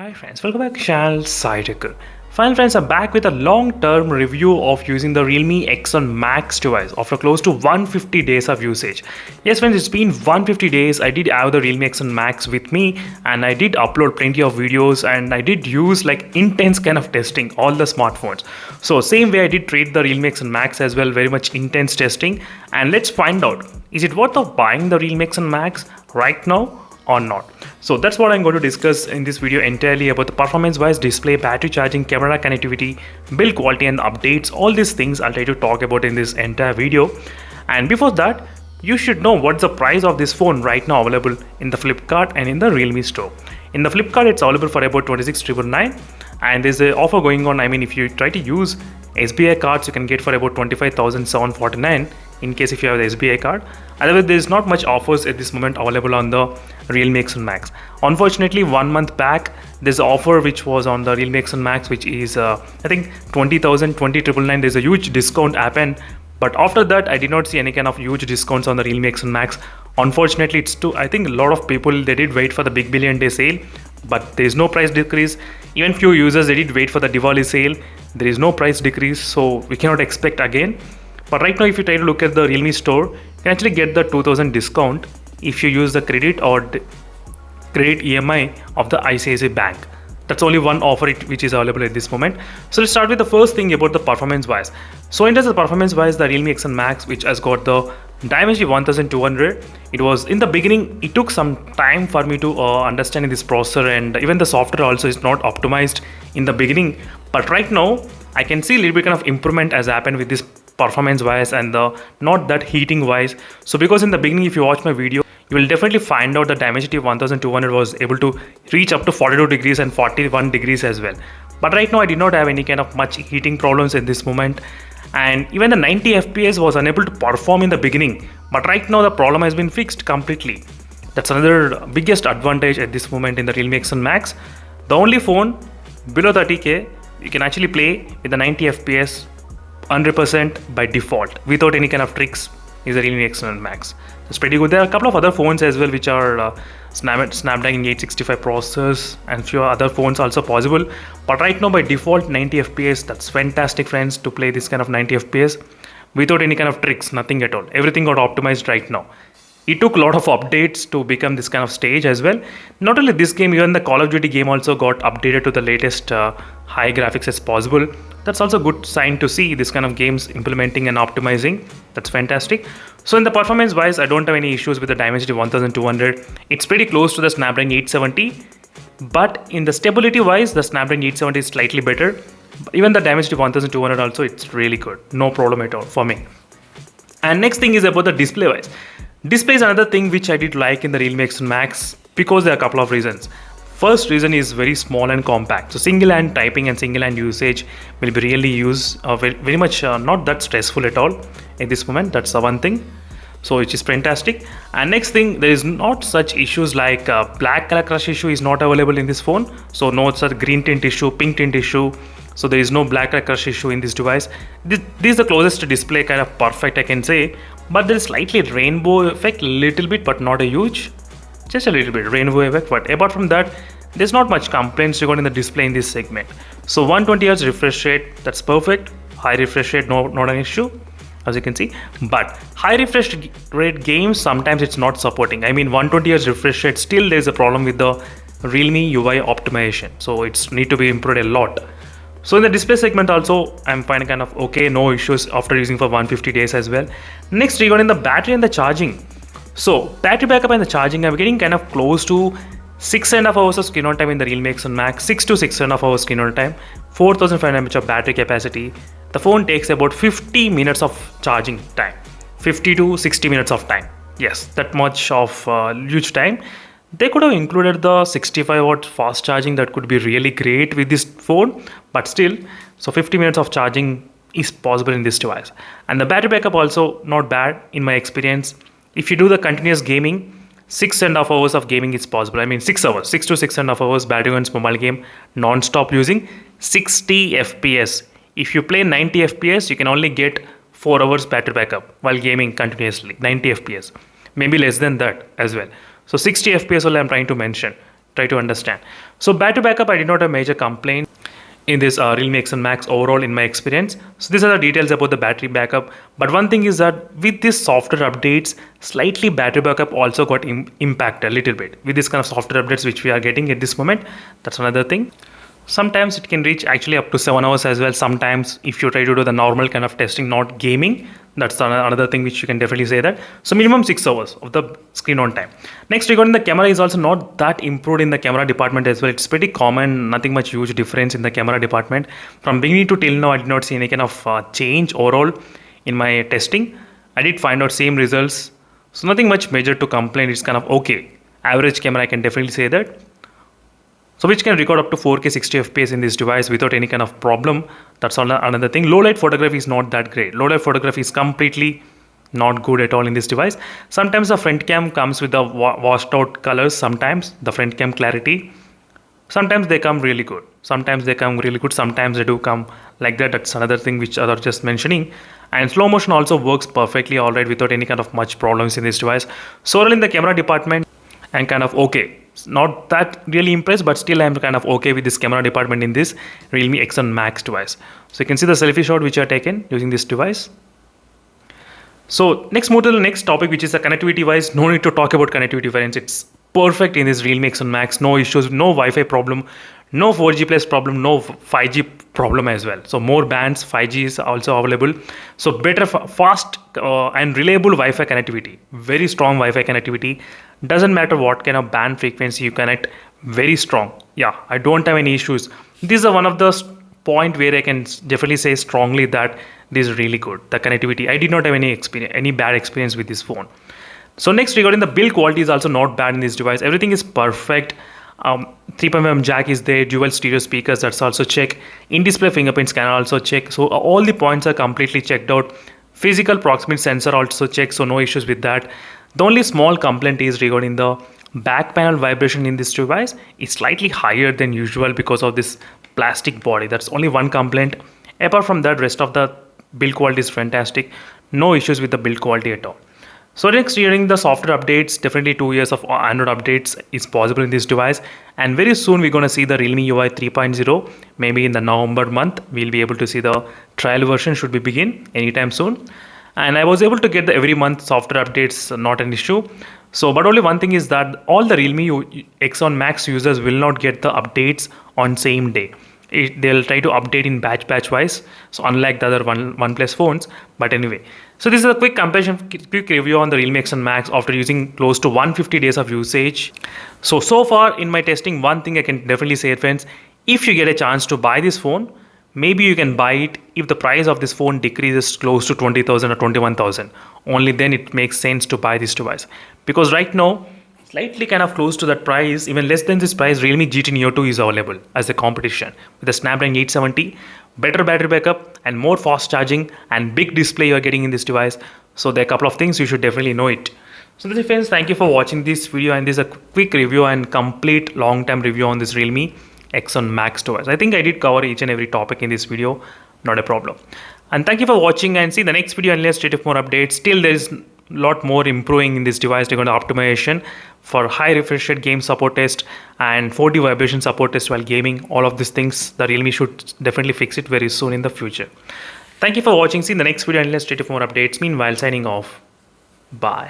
Hi friends, welcome back to channel Cytical. Fine friends, I'm back with a long-term review of using the Realme X1 Max device after close to 150 days of usage. Yes friends, it's been 150 days. I did have the Realme X1 Max with me and I did upload plenty of videos and I did use like intense kind of testing all the smartphones. So same way I did treat the Realme X1 Max as well, very much intense testing. And let's find out, is it worth of buying the Realme X1 Max right now or not? So that's what I'm going to discuss in this video entirely about the performance wise, display, battery charging, camera connectivity, build quality and updates. All these things I'll try to talk about in this entire video. And before that, you should know what's the price of this phone right now available in the Flipkart and in the Realme store. In the Flipkart, it's available for about 26,999 and there's an offer going on. I mean, if you try to use SBI cards, you can get for about 25,749 in case if you have the SBI card. Otherwise, there is not much offers at this moment available on the Realme X1 Max. Unfortunately, 1 month back, there's an offer which was on the Realme X1 Max, which is I think 20,999. There's a huge discount happened, but after that, I did not see any kind of huge discounts on the Realme X1 Max. Unfortunately, it's too. I think a lot of people they did wait for the big billion day sale, but there is no price decrease. Even few users they did wait for the Diwali sale. There is no price decrease, so we cannot expect again. But right now, if you try to look at the Realme store, you can actually get the 2000 discount if you use the credit or credit EMI of the ICICI Bank. That's only one offer which is available at this moment. So let's start with the first thing about the performance wise. So in terms of performance wise, the Realme X1 Max, which has got the Dimensity 1200, it was in the beginning, it took some time for me to understand this processor, and even the software also is not optimized in the beginning. But right now, I can see a little bit kind of improvement has happened with this performance wise and the not that heating wise. So because in the beginning, if you watch my video, you will definitely find out the Dimensity 1200 was able to reach up to 42 degrees and 41 degrees as well. But right now I did not have any kind of much heating problems in this moment, and even the 90 FPS was unable to perform in the beginning, but right now the problem has been fixed completely. That's another biggest advantage at this moment in the Realme X1 Max. The only phone below 30k you can actually play with the 90 FPS 100% by default without any kind of tricks is the Realme X1 Max. It's pretty good. There are a couple of other phones as well which are Snapdragon 865 processors and few other phones also possible, but right now by default 90 FPS, that's fantastic friends to play this kind of 90 FPS without any kind of tricks, nothing at all. Everything got optimized right now. It took a lot of updates to become this kind of stage as well. Not only this game, even the Call of Duty game also got updated to the latest high graphics as possible. That's also a good sign to see this kind of games implementing and optimizing. That's fantastic. So in the performance wise, I don't have any issues with the Dimensity 1200. It's pretty close to the Snapdragon 870. But in the stability wise, the Snapdragon 870 is slightly better. Even the Dimensity 1200 also, it's really good. No problem at all for me. And next thing is about the display wise. Display is another thing which I did like in the Realme X1 Max because there are a couple of reasons. First reason is very small and compact. So single hand typing and single hand usage will be really very much not that stressful at all at this moment. That's the one thing. So which is fantastic. And next thing, there is not such issues like black color crush issue is not available in this phone. So no such green tint issue, pink tint issue. So there is no black color crush issue in this device. This is the closest display kind of perfect I can say. But there is slightly rainbow effect, little bit, but not a huge, just a little bit rainbow effect. But apart from that, there's not much complaints regarding the display in this segment. So 120 Hz refresh rate, that's perfect. High refresh rate, not an issue, as you can see. But high refresh rate games, sometimes it's not supporting. I mean, 120 Hz refresh rate, still there's a problem with the Realme UI optimization. So it's need to be improved a lot. So in the display segment also, I'm finding kind of okay, no issues after using for 150 days as well. Next, regarding the battery and the charging. So battery backup and the charging, I'm getting kind of close to 6.5 hours of screen on time in the Realme X1 Max, 6 to 6.5 hours screen on time, 4500 mAh of battery capacity. The phone takes about 50 minutes of charging time, 50 to 60 minutes of time. Yes, that much of huge time. They could have included the 65-watt fast charging. That could be really great with this phone, but still, so 50 minutes of charging is possible in this device. And the battery backup also not bad in my experience. If you do the continuous gaming, 6.5 hours of gaming is possible. I mean 6 hours, 6 to 6.5 hours battery on mobile game non-stop using 60 FPS. If you play 90 FPS, you can only get 4 hours battery backup while gaming continuously, 90 FPS. Maybe less than that as well. So 60 FPS only I'm trying to mention. try to understand. So battery backup, I did not have major complaint in this Realme X1 Max overall in my experience. So these are the details about the battery backup. But one thing is that with this software updates, slightly battery backup also got impacted a little bit with this kind of software updates which we are getting at this moment. That's another thing. Sometimes it can reach actually up to 7 hours as well. Sometimes if you try to do the normal kind of testing, not gaming, that's another thing which you can definitely say that. So minimum 6 hours of the screen on time. Next, regarding the camera is also not that improved in the camera department as well. It's pretty common, nothing much huge difference in the camera department. From beginning to till now, I did not see any kind of change overall in my testing. I did find out same results. So nothing much major to complain. It's kind of okay. Average camera, I can definitely say that. So which can record up to 4K 60 FPS in this device without any kind of problem. That's another thing. Low light photography is not that great. Low light photography is completely not good at all in this device. Sometimes the front cam comes with the washed out colors. Sometimes the front cam clarity. Sometimes they come really good. Sometimes they do come like that. That's another thing which I was just mentioning. And slow motion also works perfectly alright without any kind of much problems in this device. So in the camera department, and kind of okay. Not that really impressed, but still I'm kind of okay with this camera department in this Realme X1 Max device. So you can see the selfie shot which I taken using this device. So next move to the next topic, which is the connectivity wise. No need to talk about connectivity friends. It's perfect in this Realme X1 Max. No issues, no Wi-Fi problem, no 4G plus problem, no 5G problem as well. So more bands, 5G is also available. So better, fast and reliable Wi-Fi connectivity. Very strong Wi-Fi connectivity. Doesn't matter what kind of band frequency you connect. Very strong. Yeah, I don't have any issues. This is one of the point where I can definitely say strongly that this is really good. The connectivity. I did not have any bad experience with this phone. So next, regarding the build quality is also not bad in this device. Everything is perfect. 3.5mm jack is there, dual stereo speakers, that's also check. In-display fingerprint scanner also check. So all the points are completely checked out. Physical proximity sensor also check, so no issues with that. The only small complaint is regarding the back panel vibration in this device. It's slightly higher than usual because of this plastic body. That's only one complaint. Apart from that, rest of the build quality is fantastic. No issues with the build quality at all. So next, during the software updates, definitely 2 years of Android updates is possible in this device. And very soon we're going to see the Realme UI 3.0. Maybe in the November month, we'll be able to see the trial version should be begin anytime soon. And I was able to get the every month software updates, not an issue. So, but only one thing is that all the Realme X1 Max users will not get the updates on same day. They'll try to update in batch wise, so unlike the other OnePlus phones. But anyway, so this is a quick comparison, quick review on the Realme X1 Max after using close to 150 days of usage. So far in my testing, one thing I can definitely say, friends, if you get a chance to buy this phone, maybe you can buy it if the price of this phone decreases close to 20,000 or 21,000. Only then it makes sense to buy this device, because right now slightly kind of close to that price, even less than this price, Realme GT Neo 2 is available as a competition with a Snapdragon 870, better battery backup and more fast charging and big display you are getting in this device. So there are a couple of things you should definitely know it. So that's it, friends. Thank you for watching this video, and this is a quick review and complete long-term review on this Realme X1 Max device. I think I did cover each and every topic in this video, not a problem. And thank you for watching, and see the next video unless state of more updates. Still there is lot more improving in this device. They're going to optimization for high refresh rate game support test and 4D vibration support test while gaming. All of these things the Realme should definitely fix it very soon in the future. Thank you for watching. See you in the next video and let's state of more updates. Meanwhile, signing off. Bye.